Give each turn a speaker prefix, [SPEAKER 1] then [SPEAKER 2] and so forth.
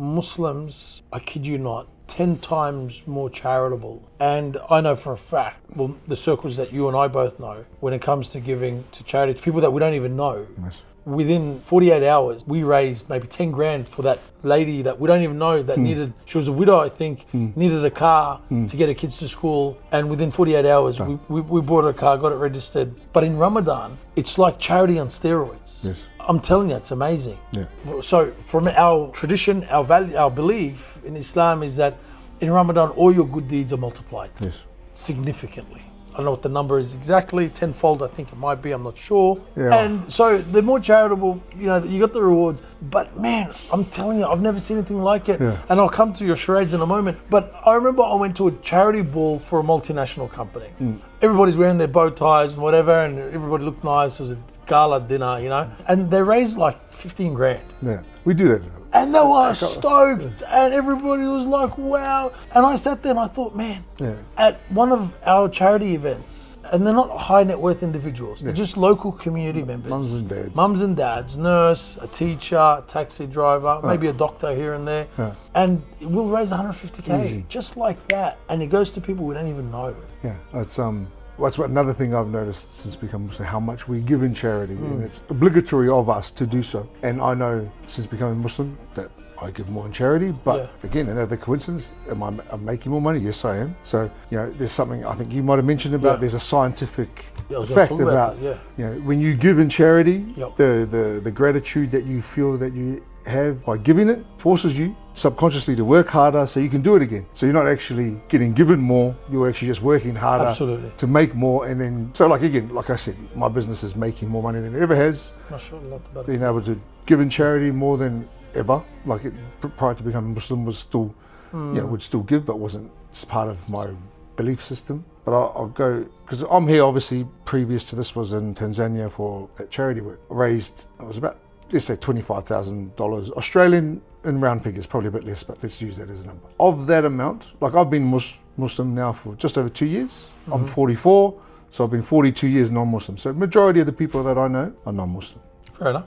[SPEAKER 1] Muslims, I kid you not, 10 times more charitable. And I know for a fact, well, the circles that you and I both know, when it comes to giving to charity, to people that we don't even know, within 48 hours, we raised maybe 10 grand for that lady that we don't even know that needed, she was a widow, I think, needed a car to get her kids to school. And within 48 hours, we bought her a car, got it registered. But in Ramadan, it's like charity on steroids.
[SPEAKER 2] Yes.
[SPEAKER 1] I'm telling you, it's amazing.
[SPEAKER 2] Yeah.
[SPEAKER 1] So from our tradition, our value, our belief in Islam is that in Ramadan, all your good deeds are multiplied.
[SPEAKER 2] Yes.
[SPEAKER 1] Significantly. I don't know what the number is exactly, tenfold I think it might be, I'm not sure.
[SPEAKER 2] Yeah.
[SPEAKER 1] And so the more charitable, you know, you got the rewards. But man, I'm telling you, I've never seen anything like it.
[SPEAKER 2] Yeah.
[SPEAKER 1] And I'll come to your charades in a moment. But I remember I went to a charity ball for a multinational company. Everybody's wearing their bow ties and whatever, and everybody looked nice. It was a gala dinner, you know. And they raised like 15 grand.
[SPEAKER 2] Yeah, we do that.
[SPEAKER 1] And they were stoked, and everybody was like, wow. And I sat there and I thought, man, at one of our charity events, and they're not high net worth individuals, they're just local community members.
[SPEAKER 2] Mums and dads.
[SPEAKER 1] Mums and dads, nurse, a teacher, a taxi driver, maybe a doctor here and there. And we'll raise 150K,
[SPEAKER 2] Easy.
[SPEAKER 1] just like that. And it goes to people we don't even know.
[SPEAKER 2] Yeah, that's another thing I've noticed since becoming Muslim, how much we give in charity, and it's obligatory of us to do so. And I know since becoming Muslim that I give more in charity, but again, another coincidence, am I making more money? Yes, I am. So, you know, there's something I think you might have mentioned about, there's a scientific fact about, you know, when you give in charity, the gratitude that you feel that you have by giving it forces you subconsciously to work harder so you can do it again. So you're not actually getting given more, you're actually just working harder to make more. And then, so like again, like I said, my business is making more money than it ever has. Being able to give in charity more than ever, like it, prior to becoming Muslim was still, you know, would still give, but wasn't part of my belief system. But I'll go, because I'm here obviously, previous to this was in Tanzania for charity work. Raised, it was about, let's say $25,000 Australian in round figures, probably a bit less, but let's use that as a number. Of that amount, like I've been Muslim now for just over 2 years. I'm 44, so I've been 42 years non-Muslim. So majority of the people that I know are non-Muslim.
[SPEAKER 1] Fair enough.